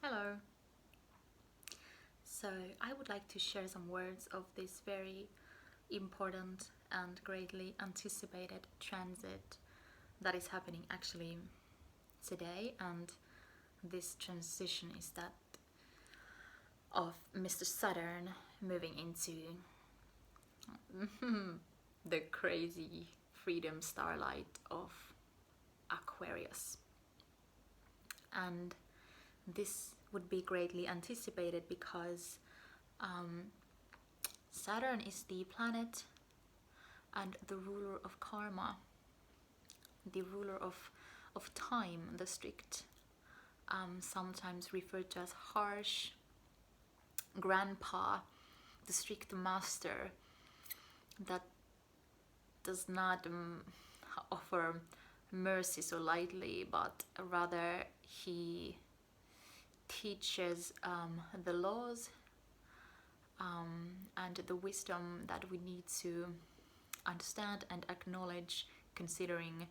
Hello. So, I would like to share some words of this very important and greatly anticipated transit that is happening actually today. And this transition is that of Mr. Saturn moving into the crazy freedom starlight of Aquarius. And this would be greatly anticipated because Saturn is the planet and the ruler of karma, the ruler of time, the strict, sometimes referred to as harsh grandpa, the strict master that does not offer mercy so lightly, but rather he teaches the laws and the wisdom that we need to understand and acknowledge, considering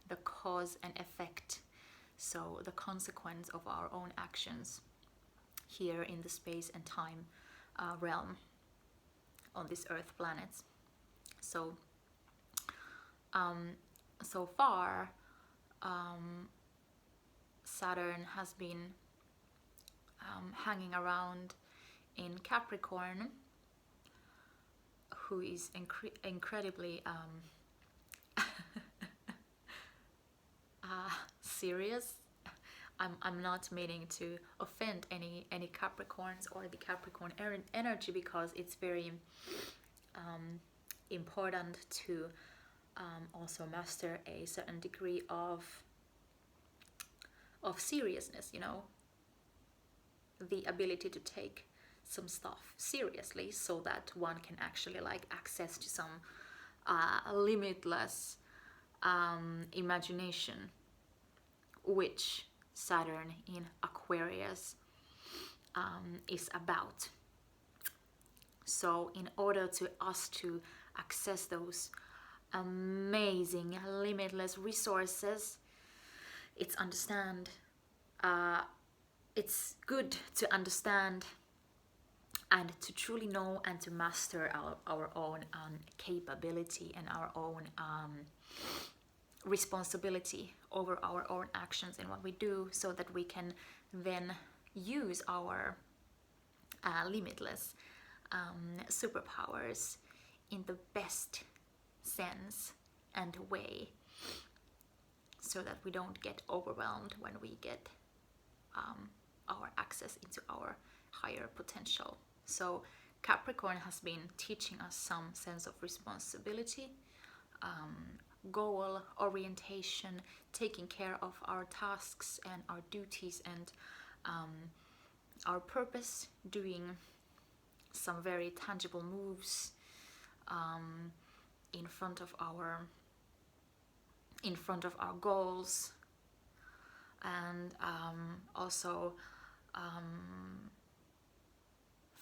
the cause and effect, so the consequence of our own actions here in the space and time realm on this earth planet. So so far Saturn has been hanging around in Capricorn, who is incredibly serious. I'm not meaning to offend any Capricorns or the Capricorn energy, because it's very important to also master a certain degree of seriousness, the ability to take some stuff seriously, so that one can actually access to some limitless imagination, which Saturn in Aquarius is about. So in order to us to access those amazing limitless resources, it's good to understand and to truly know and to master our own capability and our own responsibility over our own actions and what we do, so that we can then use our limitless superpowers in the best sense and way, so that we don't get overwhelmed when we get our access into our higher potential. So Capricorn has been teaching us some sense of responsibility, goal orientation, taking care of our tasks and our duties and our purpose, doing some very tangible moves in front of our goals, and also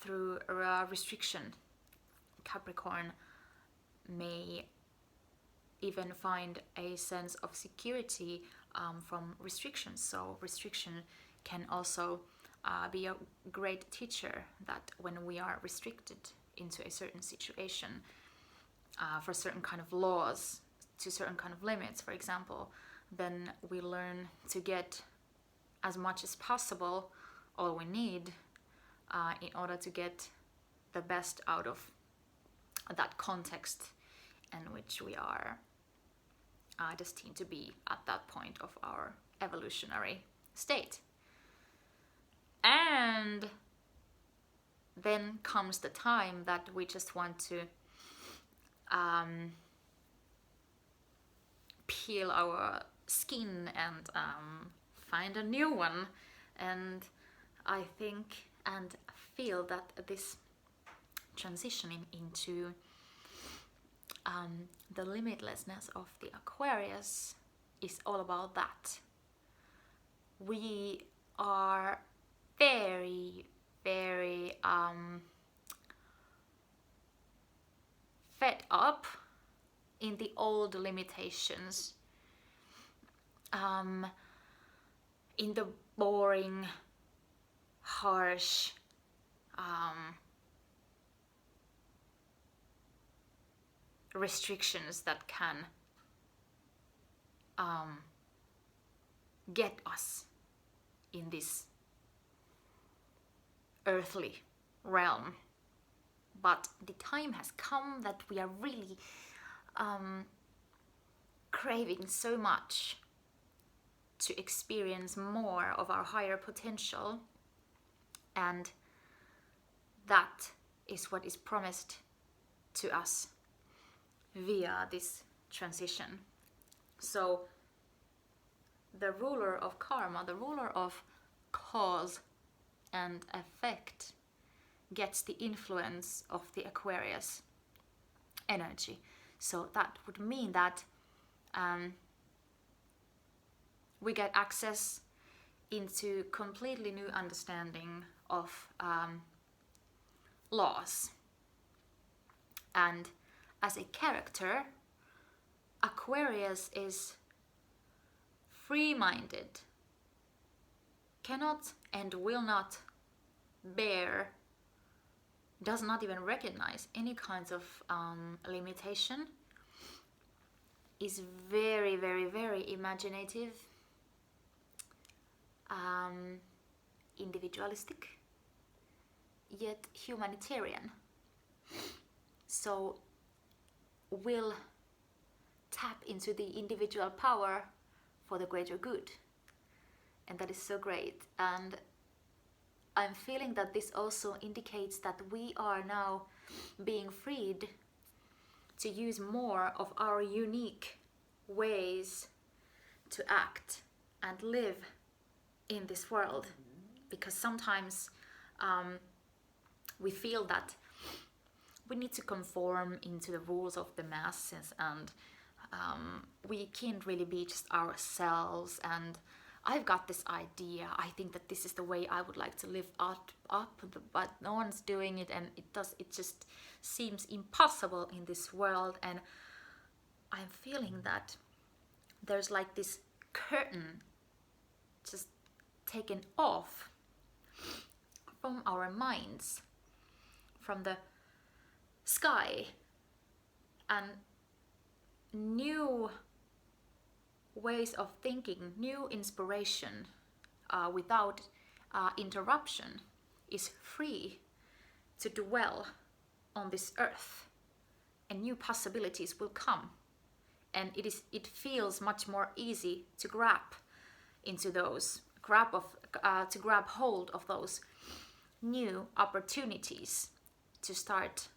through restriction. Capricorn may even find a sense of security from restrictions. So restriction can also be a great teacher, that when we are restricted into a certain situation for certain kind of laws, to certain kind of limits, for example, then we learn to get as much as possible, all we need, in order to get the best out of that context in which we are destined to be at that point of our evolutionary state. And then comes the time that we just want to peel our skin and find a new one. And I think and feel that this transitioning into the limitlessness of the Aquarius is all about that. We are very, very fed up in the old limitations, in the boring, harsh, restrictions that can get us in this earthly realm. But the time has come that we are really craving so much to experience more of our higher potential, and that is what is promised to us via this transition. So the ruler of karma, the ruler of cause and effect, gets the influence of the Aquarius energy. So that would mean that we get access into completely new understanding of laws. And as a character, Aquarius is free-minded, cannot and will not bear, does not even recognize any kinds of limitation, is very, very, very imaginative, individualistic, yet humanitarian. So will tap into the individual power for the greater good. And that is so great. And I'm feeling that this also indicates that we are now being freed to use more of our unique ways to act and live in this world. Because sometimes we feel that we need to conform into the rules of the masses, and we can't really be just ourselves. And I've got this idea, I think that this is the way I would like to live up, but no one's doing it, and it just seems impossible in this world. And I'm feeling that there's like this curtain just taken off from our minds, from the sky, and new ways of thinking, new inspiration without interruption is free to dwell on this earth, and new possibilities will come, and it feels much more easy to grab into those, to grab hold of those new opportunities to start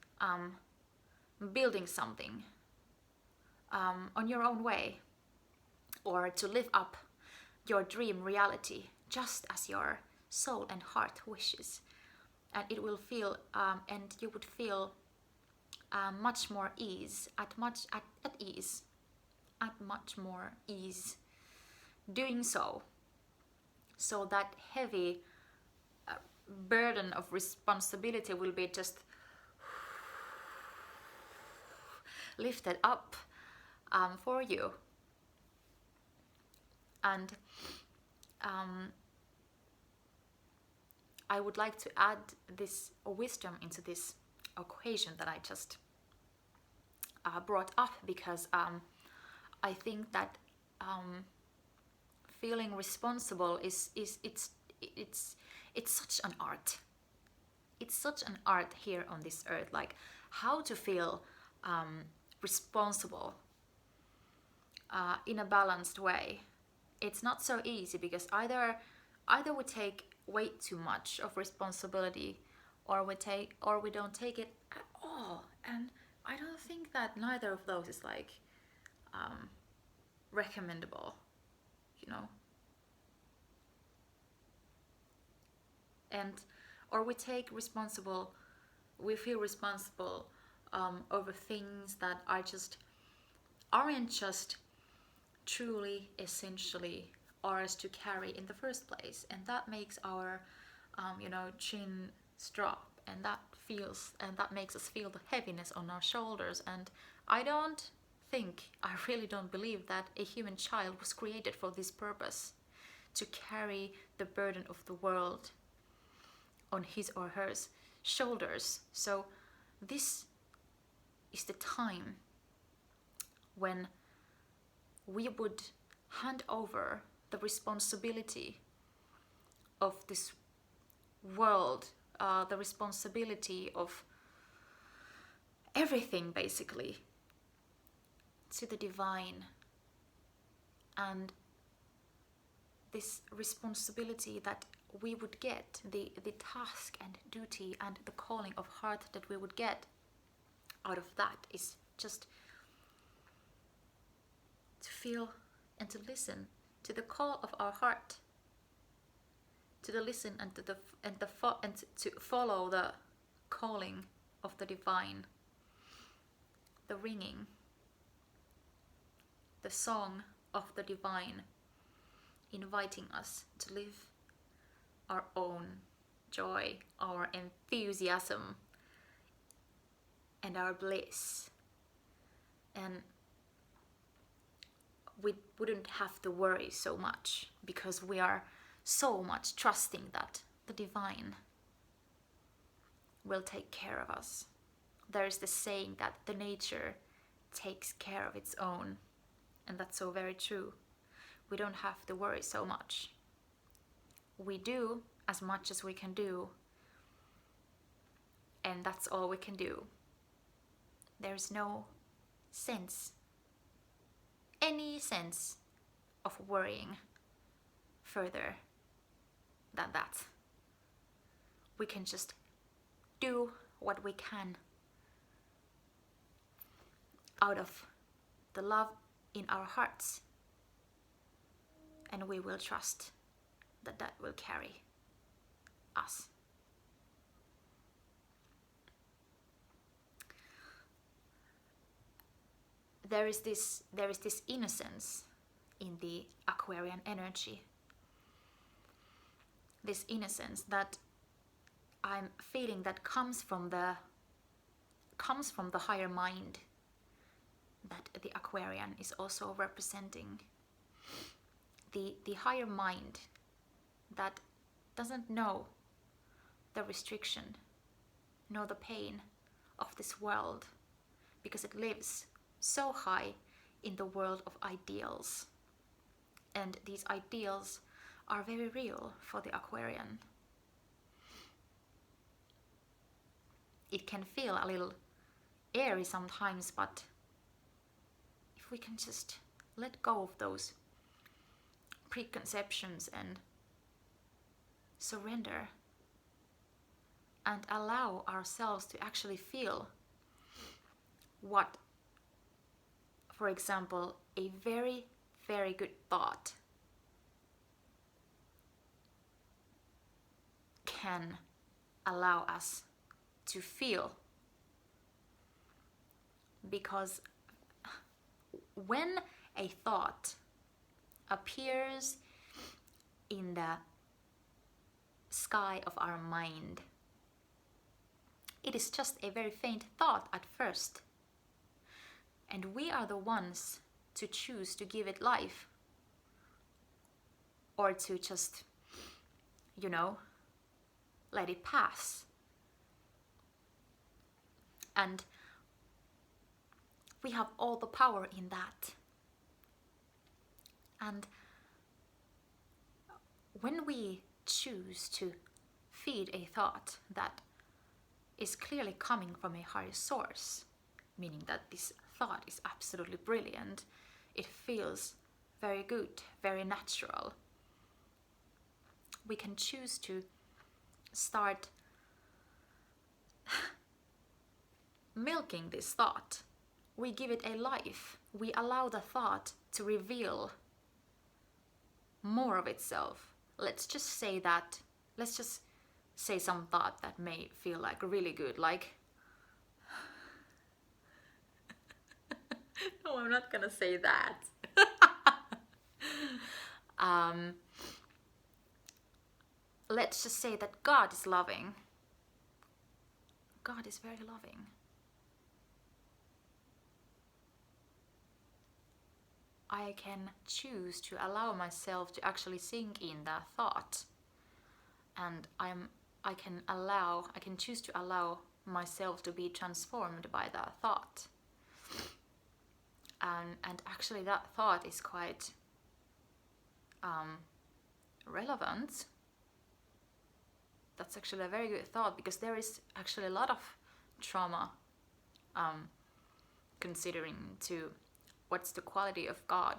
building something on your own way, or to live up your dream reality just as your soul and heart wishes. And it will feel, and you would feel much more ease, at much more ease doing so. So that heavy burden of responsibility will be just lifted up for you. And I would like to add this wisdom into this equation that I just brought up, because I think that feeling responsible is such an art. It's such an art here on this earth, like how to feel responsible in a balanced way. It's not so easy, because either we take way too much of responsibility, or we don't take it at all. And I don't think that neither of those is like recommendable, you know. And or we feel responsible over things that aren't just truly, essentially ours to carry in the first place, and that makes our chin drop, and that makes us feel the heaviness on our shoulders. And I really don't believe that a human child was created for this purpose, to carry the burden of the world on his or her shoulders. So this is the time when we would hand over the responsibility of this world, the responsibility of everything basically, to the divine. And this responsibility that we would get, the task and duty and the calling of heart that we would get out of that, is just to feel and to listen to the call of our heart, to the listen and to follow the calling of the divine, the ringing, the song of the divine, inviting us to live our own joy, our enthusiasm, and our bliss. And we wouldn't have to worry so much, because we are so much trusting that the divine will take care of us. There is this saying that the nature takes care of its own, and that's so very true. We don't have to worry so much. We do as much as we can do, and that's all we can do. There's no sense, any sense of worrying further than that. We can just do what we can out of the love in our hearts, and we will trust that that will carry us. There is this innocence in the Aquarian energy. This innocence that I'm feeling that comes from the higher mind that the Aquarian is also representing. The higher mind that doesn't know the restriction, know the pain of this world, because it lives so high in the world of ideals. And these ideals are very real for the Aquarian. It can feel a little airy sometimes, but if we can just let go of those preconceptions and surrender and allow ourselves to actually feel what, for example, a very, very good thought can allow us to feel. Because when a thought appears in the sky of our mind, it is just a very faint thought at first. And we are the ones to choose to give it life, or to just, let it pass. And we have all the power in that. And when we choose to feed a thought that is clearly coming from a higher source, meaning that this thought is absolutely brilliant, it feels very good, very natural, we can choose to start milking this thought. We give it a life. We allow the thought to reveal more of itself. Let's just say some thought that may feel like really good, like no, I'm not gonna say that. Let's just say that God is loving. God is very loving. I can choose to allow myself to actually sink in that thought. And I can choose to allow myself to be transformed by that thought. And actually that thought is quite relevant. That's actually a very good thought, because there is actually a lot of trauma considering to what's the quality of God.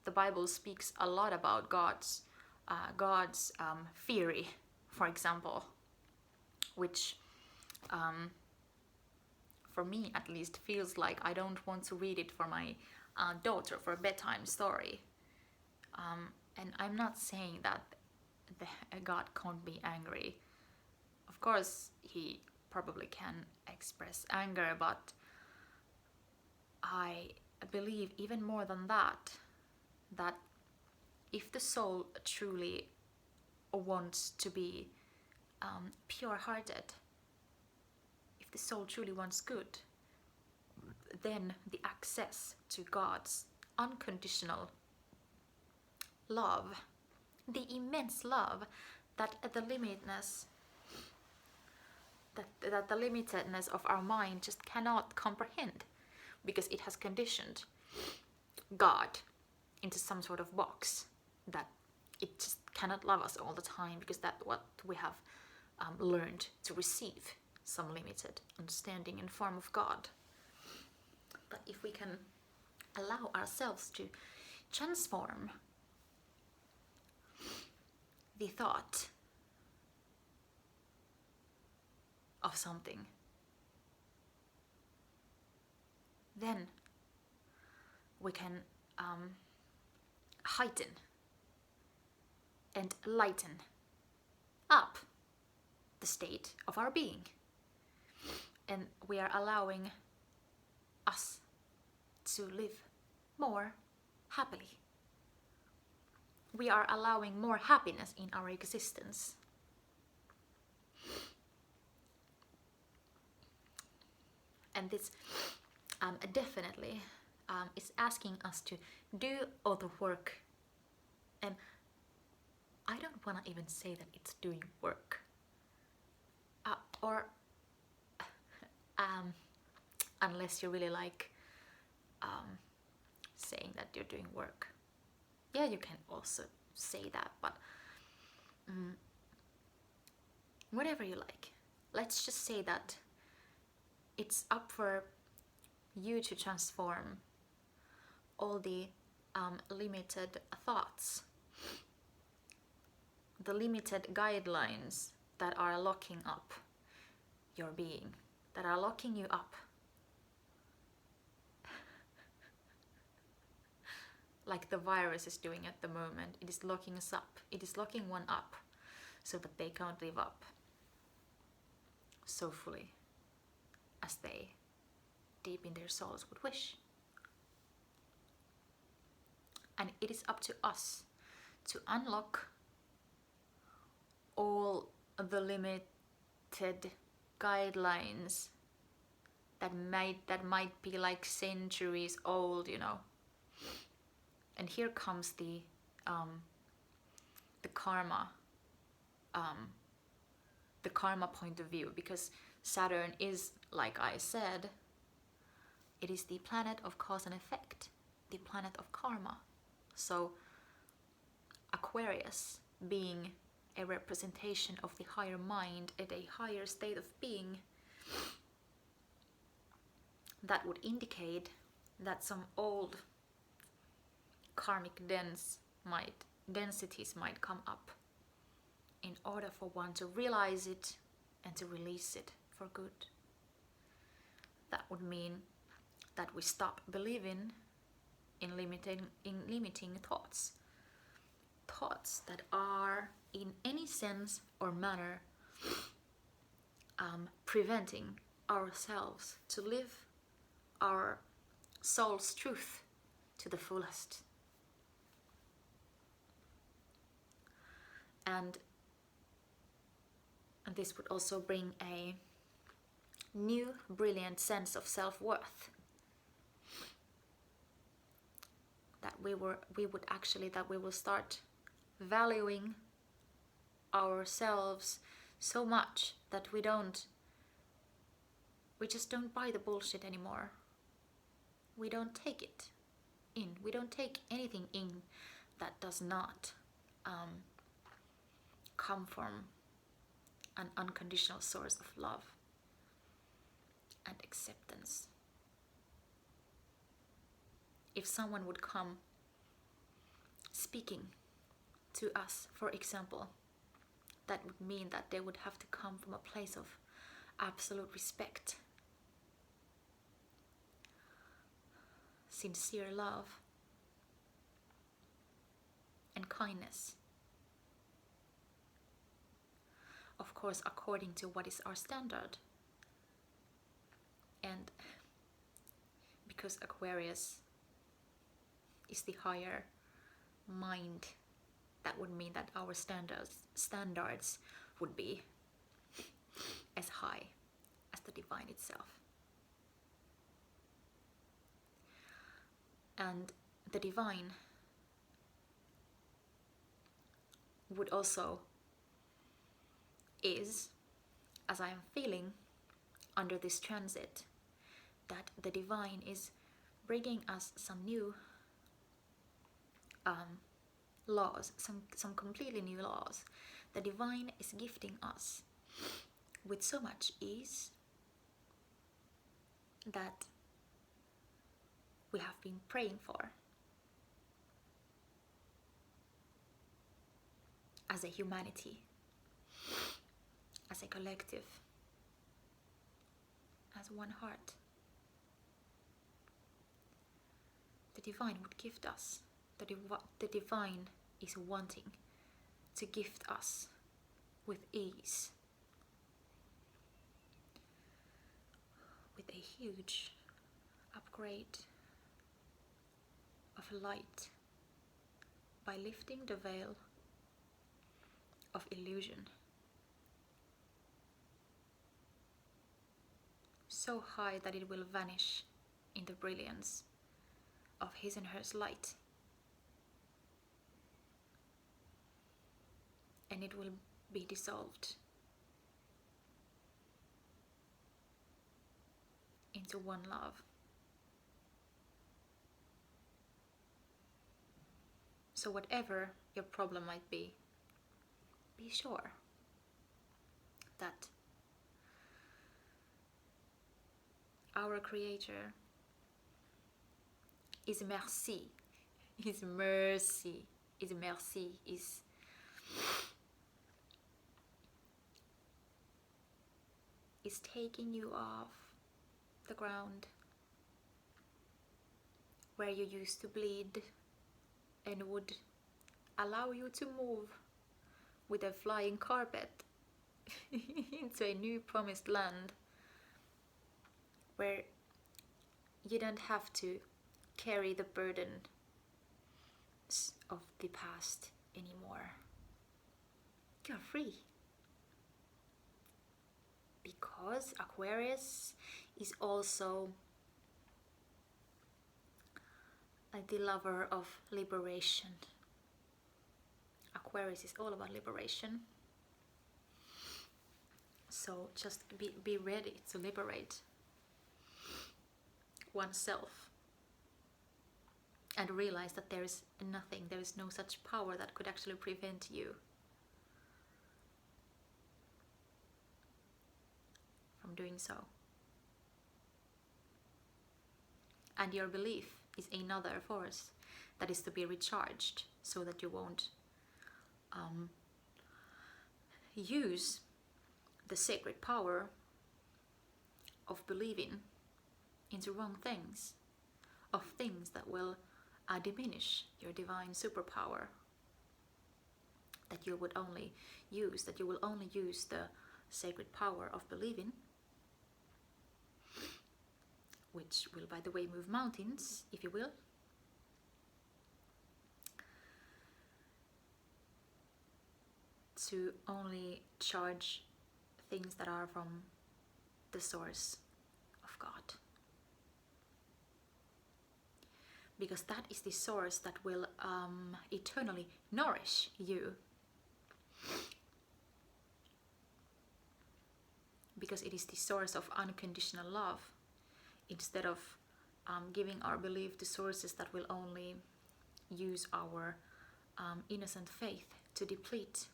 The Bible speaks a lot about God's theory, for example, which for me at least feels like I don't want to read it for my daughter for a bedtime story. And I'm not saying that God can't be angry. Of course, he probably can express anger, but I believe even more than that if the soul truly wants to be pure-hearted, if the soul truly wants good, then the access to God's unconditional love, the immense love that the limitedness of our mind just cannot comprehend, because it has conditioned God into some sort of box that it just cannot love us all the time, because that's what we have learned to receive, some limited understanding and form of God. But if we can allow ourselves to transform the thought of something, then we can heighten and lighten up the state of our being. And we are allowing us to live more happily. We are allowing more happiness in our existence. And this definitely is asking us to do all the work. And I don't want to even say that it's doing work. Or unless you really like saying that you're doing work. Yeah, you can also say that, but whatever you like. Let's just say that it's up for you to transform all the limited thoughts, the limited guidelines that are locking up your being, that are locking you up. Like the virus is doing at the moment. It is locking us up. It is locking one up so that they can't live up so fully as they deep in their souls would wish. And it is up to us to unlock all the limited guidelines that might be like centuries old, you know. And here comes the karma point of view, because Saturn is, like I said, it is the planet of cause and effect, the planet of karma. So Aquarius, being a representation of the higher mind at a higher state of being, that would indicate that some old karmic densities might come up in order for one to realize it and to release it for good. That would mean that we stop believing in limiting thoughts that are in any sense or manner preventing ourselves to live our soul's truth to the fullest. And this would also bring a new, brilliant sense of self-worth. that we will start valuing ourselves so much that we just don't buy the bullshit anymore. We don't take it in. We don't take anything in that does not come from an unconditional source of love and acceptance. If someone would come speaking to us, for example, that would mean that they would have to come from a place of absolute respect, sincere love, and kindness. Of course, according to what is our standard. And because Aquarius is the higher mind, that would mean that our standards would be as high as the divine itself. And the divine would also is, as I am feeling under this transit, that the divine is bringing us some new laws, some completely new laws. The divine is gifting us with so much ease that we have been praying for as a humanity, as a collective, as one heart. The divine would gift us. The divine is wanting to gift us with ease, with a huge upgrade of light by lifting the veil of illusion so high that it will vanish in the brilliance of his and hers light, and it will be dissolved into one love. So whatever your problem might be sure that our Creator is mercy, is mercy, is mercy, is taking you off the ground where you used to bleed and would allow you to move with a flying carpet into a new promised land where you don't have to carry the burden of the past anymore. You're free. Because Aquarius is also the lover of liberation. Aquarius is all about liberation. So just be ready to liberate oneself and realize that there is nothing, there is no such power that could actually prevent you from doing so. And your belief is another force that is to be recharged so that you won't use the sacred power of believing into wrong things, of things that will diminish your divine superpower, that you will only use the sacred power of believing, which will, by the way, move mountains, if you will, to only charge things that are from the source of God. because that is the source that will eternally nourish you. Because it is the source of unconditional love, instead of giving our belief to sources that will only use our innocent faith to deplete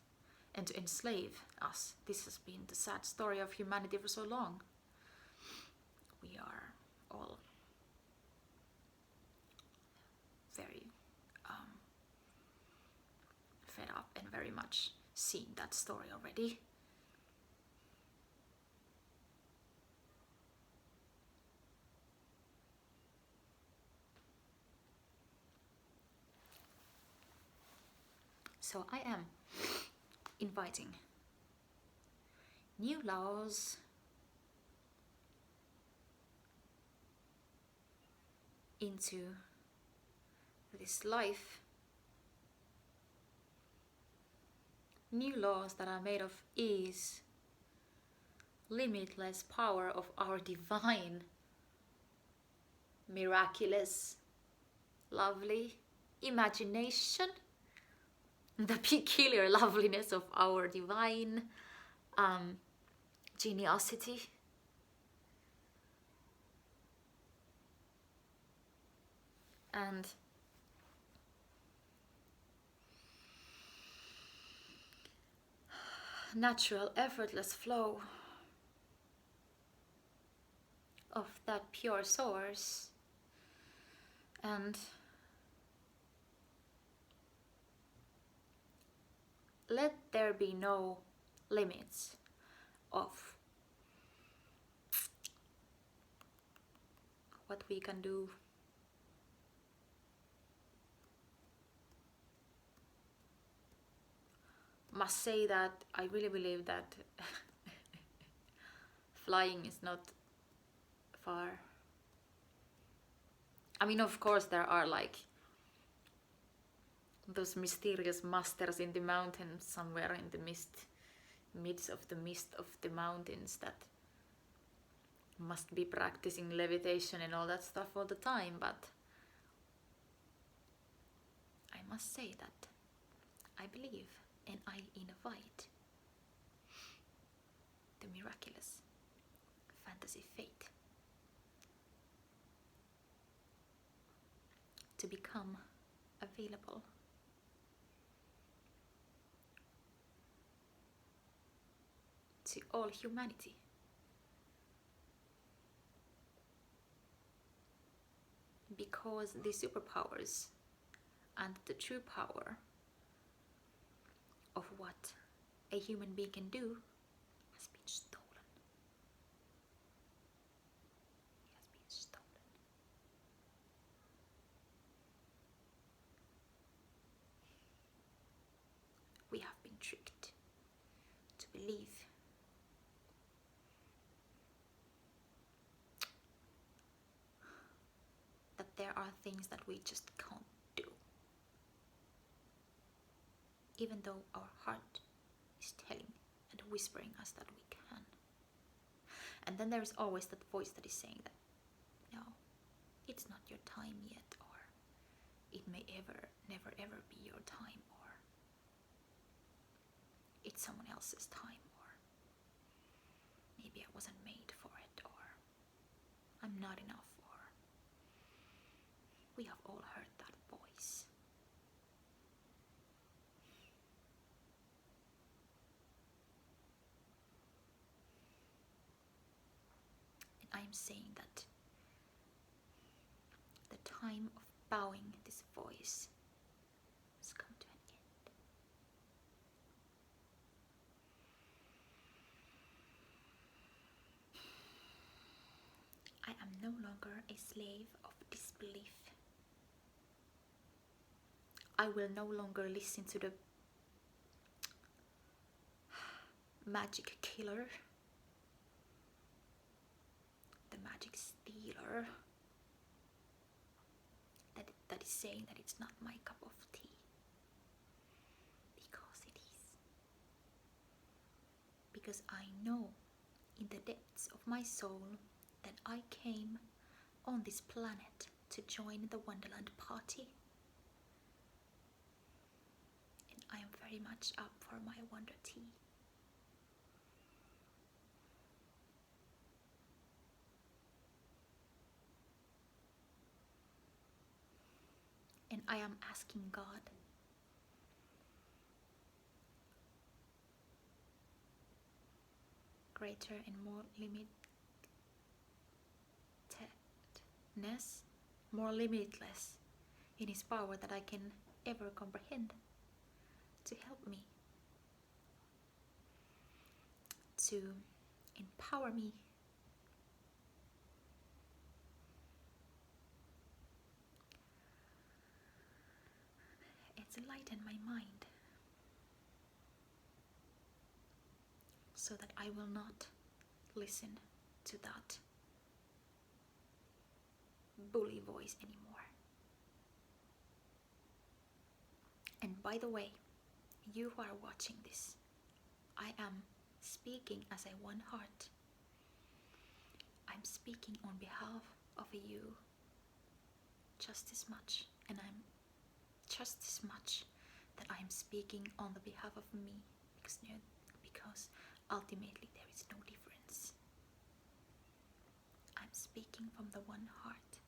and to enslave us. This has been the sad story of humanity for so long. We are all very fed up and very much seen that story already. So I am inviting new laws into this life, new laws that are made of ease, limitless power of our divine, miraculous, lovely imagination, the peculiar loveliness of our divine geniosity. And natural, effortless flow of that pure source. And let there be no limits of what we can do. Must say that I really believe that flying is not far. I mean, of course, there are like those mysterious masters in the mountains somewhere in the midst of the mist of the mountains that must be practicing levitation and all that stuff all the time, but I must say that I believe and I invite the miraculous fantasy fate to become available to all humanity. Because the superpowers and the true power of what a human being can do has been stolen. It has been stolen. We have been tricked to believe that there are things that we just can't do, even though our heart is telling and whispering us that we can. And then there is always that voice that is saying that no, it's not your time yet, or it may never ever be your time, or it's someone else's time, or maybe I wasn't made for it, or I'm not enough. We have all heard that voice. And I am saying that the time of bowing this voice has come to an end. I am no longer a slave of disbelief. I will no longer listen to the magic killer, the magic stealer that is saying that it's not my cup of tea, because it is. Because I know in the depths of my soul that I came on this planet to join the Wonderland party. And I am very much up for my Wonder Tea. And I am asking God greater and more limitedness, more limitless in His power that I can ever comprehend, to help me, to empower me, and to lighten my mind, so that I will not listen to that bully voice anymore. And by the way, you who are watching this, I am speaking as a one heart. I'm speaking on behalf of you just as much, and I'm just as much that I'm speaking on the behalf of me, because ultimately there is no difference. I'm speaking from the one heart,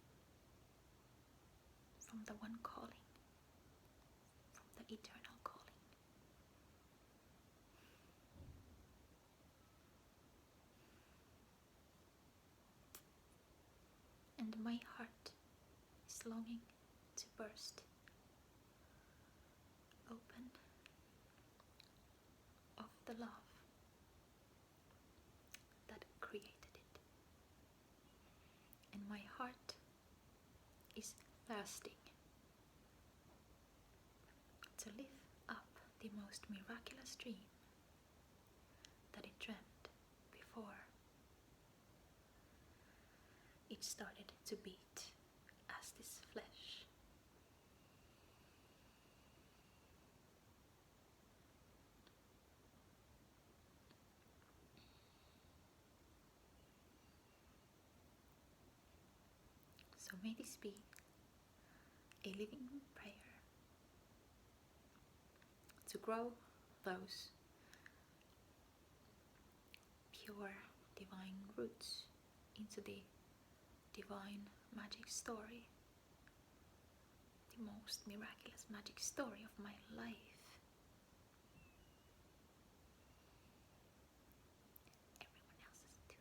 from the one calling, from the eternal calling. And my heart is longing to burst open of the love that created it. And my heart is thirsting to live up the most miraculous dream that it dreamt before it started to beat as this flesh. So may this be a living prayer to grow those pure divine roots into the divine magic story, the most miraculous magic story of my life. Everyone else's too.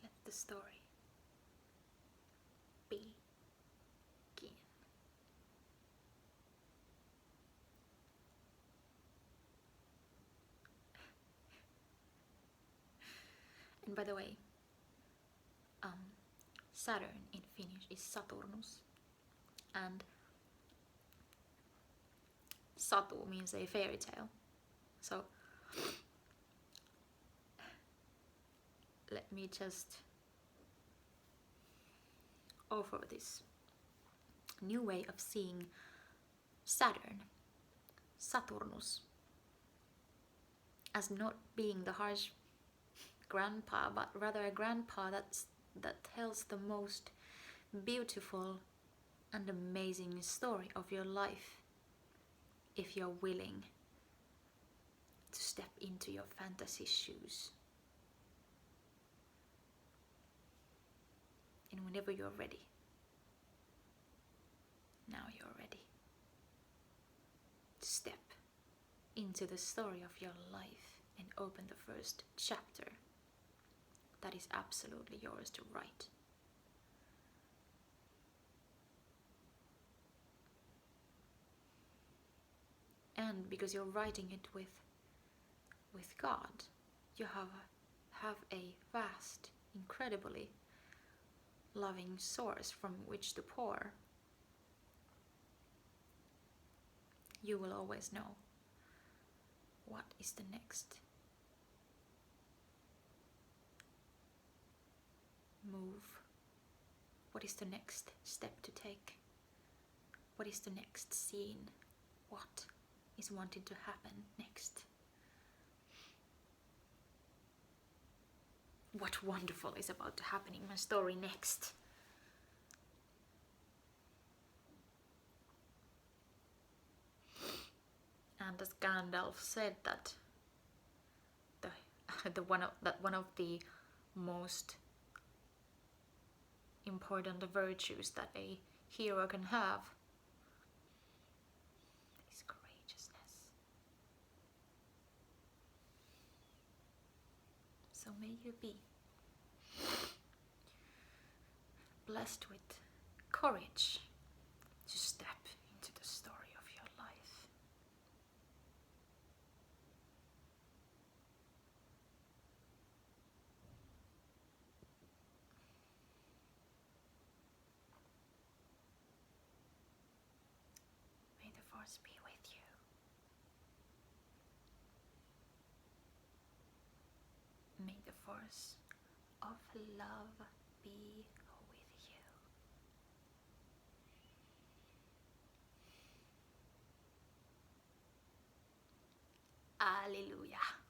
Let the story begin. And by the way, Saturn in Finnish is Saturnus, and Satu means a fairy tale. So let me just offer this new way of seeing Saturn, Saturnus, as not being the harsh grandpa, but rather a grandpa that tells the most beautiful and amazing story of your life, if you're willing to step into your fantasy shoes. And whenever you're ready, now you're ready to step into the story of your life and open the first chapter that is absolutely yours to write. And because you're writing it with God, you have a vast, incredibly loving source from which to pour. You will always know what is the next move, what is the next step to take, What is the next scene? What is wanting to happen next? What wonderful is about to happen in my story next? And as Gandalf said that one of the most important virtues that a hero can have is courageousness. So may you be blessed with courage to step into the story of your life. May the force be with you. May the force of love be with you. Alleluia.